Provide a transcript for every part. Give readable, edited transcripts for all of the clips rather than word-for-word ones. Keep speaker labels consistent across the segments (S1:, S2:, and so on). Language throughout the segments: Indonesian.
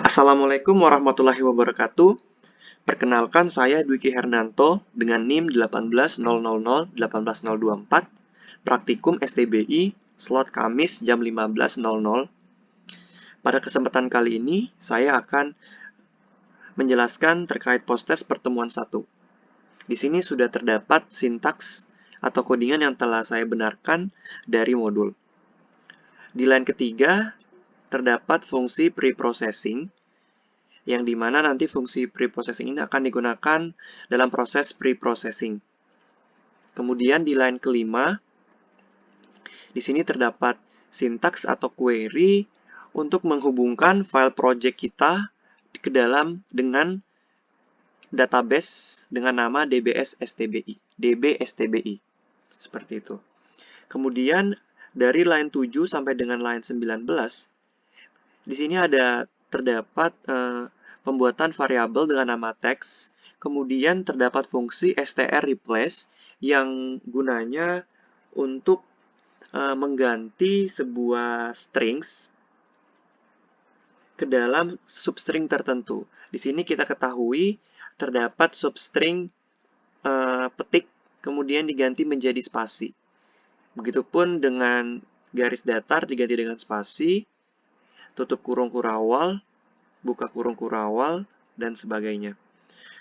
S1: Assalamualaikum warahmatullahi wabarakatuh. Perkenalkan saya Dwiki Hernanto dengan NIM 18.000.18.024, Praktikum STBI, slot Kamis jam 15.00. Pada kesempatan kali ini, saya akan menjelaskan terkait postes pertemuan 1. Di sini sudah terdapat sintaks atau codingan yang telah saya benarkan dari modul. Di line ketiga, terdapat fungsi preprocessing, yang dimana nanti fungsi preprocessing ini akan digunakan dalam proses preprocessing. Kemudian di line kelima, di sini terdapat sintaks atau query untuk menghubungkan file project kita ke dalam dengan database dengan nama DB-STBI. Seperti itu. Kemudian dari line 7 sampai dengan line 19, di sini terdapat pembuatan variabel dengan nama text, kemudian terdapat fungsi str replace yang gunanya untuk mengganti sebuah strings ke dalam substring tertentu. Di sini kita ketahui terdapat substring petik kemudian diganti menjadi spasi. Begitupun dengan garis datar diganti dengan spasi, tutup kurung kurawal, buka kurung kurawal, dan sebagainya.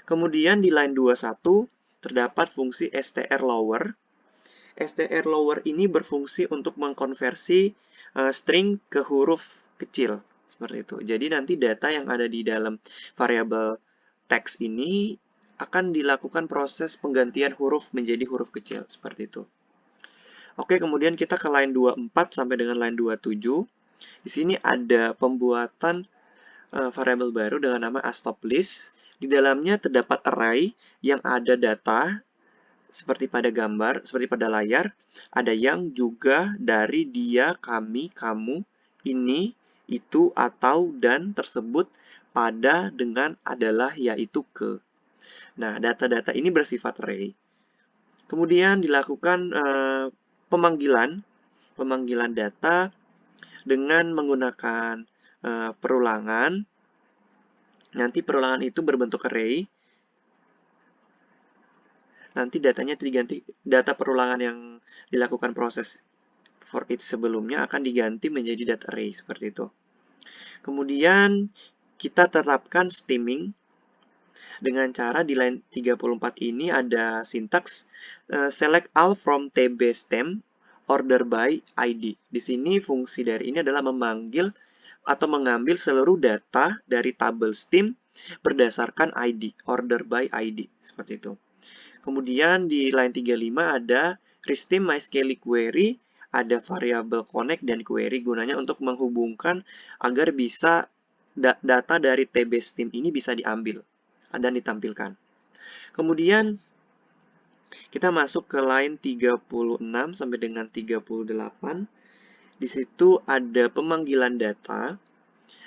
S1: Kemudian di line 21 terdapat fungsi str lower. Str lower ini berfungsi untuk mengkonversi string ke huruf kecil, seperti itu. Jadi nanti data yang ada di dalam variabel teks ini akan dilakukan proses penggantian huruf menjadi huruf kecil, seperti itu. Oke, kemudian kita ke line 24 sampai dengan line 27. Di sini ada pembuatan variabel baru dengan nama aStopList. Di dalamnya terdapat array yang ada data seperti pada gambar, seperti pada layar. Ada yang juga dari dia, kami, kamu, ini, itu, atau, dan tersebut pada dengan adalah, yaitu, ke. Nah, data-data ini bersifat array. Kemudian dilakukan pemanggilan data dengan menggunakan perulangan. Nanti perulangan itu berbentuk array. Nanti datanya diganti, data perulangan yang dilakukan proses for each sebelumnya akan diganti menjadi data array seperti itu. Kemudian kita terapkan stemming dengan cara di line 34 ini ada sintaks select all from tb stem order by id. Di sini fungsi dari ini adalah memanggil atau mengambil seluruh data dari tabel stem berdasarkan id, order by id, seperti itu. Kemudian di line 35 ada restem mysql query, ada variabel connect dan query gunanya untuk menghubungkan agar bisa data dari tb stem ini bisa diambil dan ditampilkan. Kemudian kita masuk ke line 36 sampai dengan 38. Di situ ada pemanggilan data,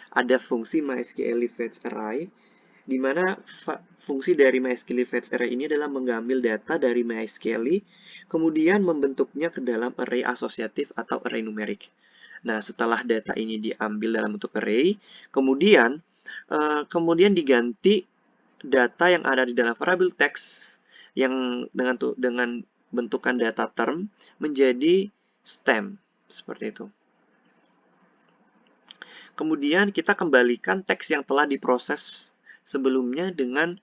S1: ada fungsi mysql_fetch_array, di mana fungsi dari mysql_fetch_array ini adalah mengambil data dari mysql, kemudian membentuknya ke dalam array asosiatif atau array numerik. Nah, setelah data ini diambil dalam bentuk array, kemudian diganti data yang ada di dalam variabel text yang dengan bentukan data term menjadi stem, seperti itu. Kemudian kita kembalikan teks yang telah diproses sebelumnya dengan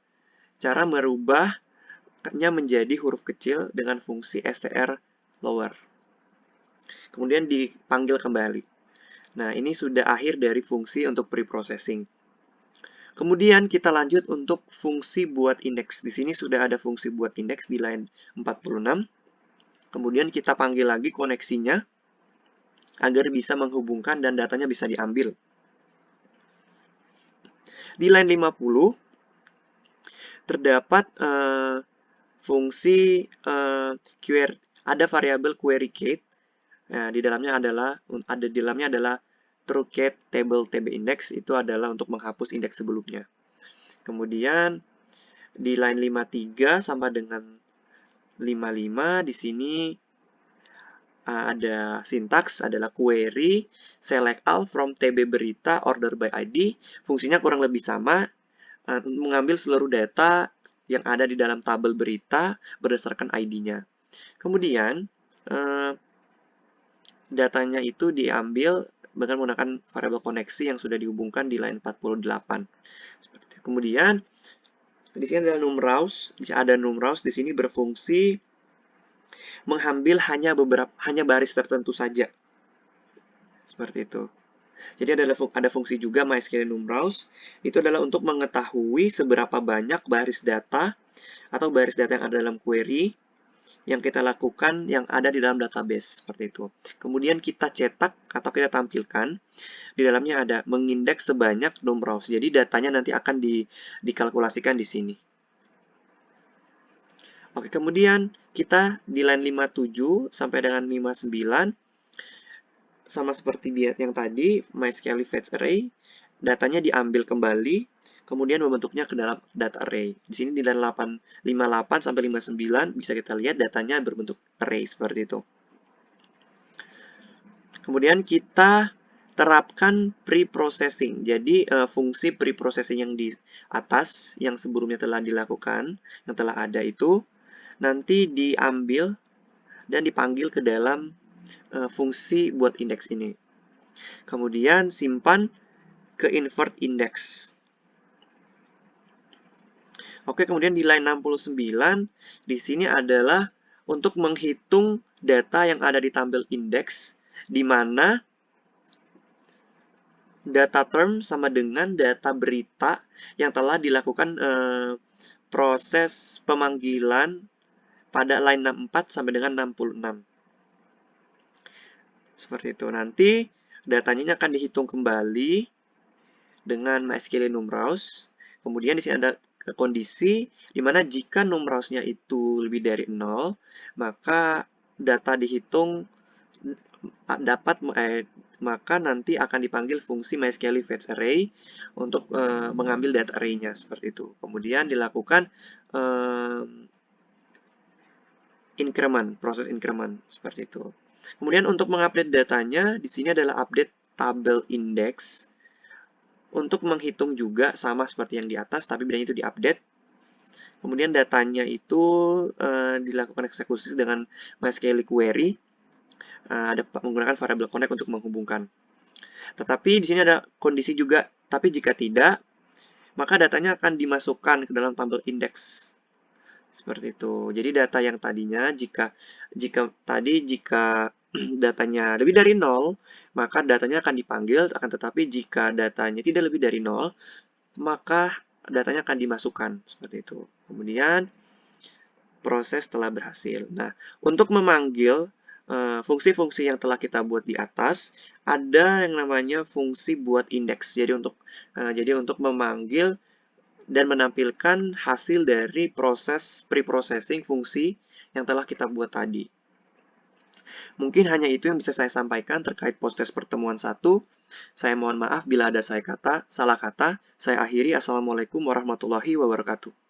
S1: cara merubahnya menjadi huruf kecil dengan fungsi str lower. Kemudian dipanggil kembali. Nah, ini sudah akhir dari fungsi untuk preprocessing. Kemudian kita lanjut untuk fungsi buat indeks. Di sini sudah ada fungsi buat indeks di line 46. Kemudian kita panggil lagi koneksinya agar bisa menghubungkan dan datanya bisa diambil. Di line 50 terdapat fungsi query, ada variabel queryCat. Nah, di dalamnya adalah trueCat table tb index, itu adalah untuk menghapus indeks sebelumnya. Kemudian di line 53 sampai dengan 55 di sini ada sintaks adalah query select all from TB berita order by ID. Fungsinya kurang lebih sama, mengambil seluruh data yang ada di dalam tabel berita berdasarkan ID-nya. Kemudian datanya itu diambil dengan menggunakan variabel koneksi yang sudah dihubungkan di line 48. Kemudian di sini ada numRows, di sini berfungsi mengambil hanya baris tertentu saja. Seperti itu. Jadi ada fungsi juga MySQL numRows, itu adalah untuk mengetahui seberapa banyak baris data atau baris data yang ada dalam query yang kita lakukan yang ada di dalam database, seperti itu. Kemudian kita cetak atau kita tampilkan, di dalamnya ada mengindeks sebanyak numRows. Jadi datanya nanti akan dikalkulasikan di sini. Oke, kemudian kita di line 57 sampai dengan 59, sama seperti yang tadi, MySQL fetch array, datanya diambil kembali, kemudian membentuknya ke dalam data array. Di sini di line 58 sampai 59 bisa kita lihat datanya berbentuk array seperti itu. Kemudian kita terapkan pre-processing. Jadi fungsi pre-processing yang di atas yang sebelumnya telah dilakukan, yang telah ada itu nanti diambil dan dipanggil ke dalam fungsi buat indeks ini. Kemudian simpan ke invert index. Oke, kemudian di line 69 di sini adalah untuk menghitung data yang ada di tabel index, di mana data term sama dengan data berita yang telah dilakukan proses pemanggilan pada line 64 sampai dengan 66. Seperti itu. Nanti datanya akan dihitung kembali dengan MySQL numRows. Kemudian di sini ada kondisi di mana jika numRows-nya itu lebih dari 0, maka data dihitung maka nanti akan dipanggil fungsi MySQL fetch array untuk mengambil data array-nya seperti itu. Kemudian dilakukan proses increment seperti itu. Kemudian untuk mengupdate datanya, di sini adalah update tabel index. Untuk menghitung juga sama seperti yang di atas, tapi bedanya itu diupdate. Kemudian datanya itu dilakukan eksekusi dengan MySQL query. Ada menggunakan variabel connect untuk menghubungkan. Tetapi di sini ada kondisi juga, tapi jika tidak, maka datanya akan dimasukkan ke dalam tabel index. Seperti itu. Jadi data yang tadinya jika datanya lebih dari 0, maka datanya akan dipanggil, akan tetapi jika datanya tidak lebih dari 0, maka datanya akan dimasukkan, seperti itu. Kemudian, proses telah berhasil. Nah, untuk memanggil fungsi-fungsi yang telah kita buat di atas, ada yang namanya fungsi buat indeks. Jadi untuk memanggil dan menampilkan hasil dari proses pre-processing fungsi yang telah kita buat tadi. Mungkin hanya itu yang bisa saya sampaikan terkait post-test pertemuan 1. Saya mohon maaf bila ada salah kata. Saya akhiri. Assalamualaikum warahmatullahi wabarakatuh.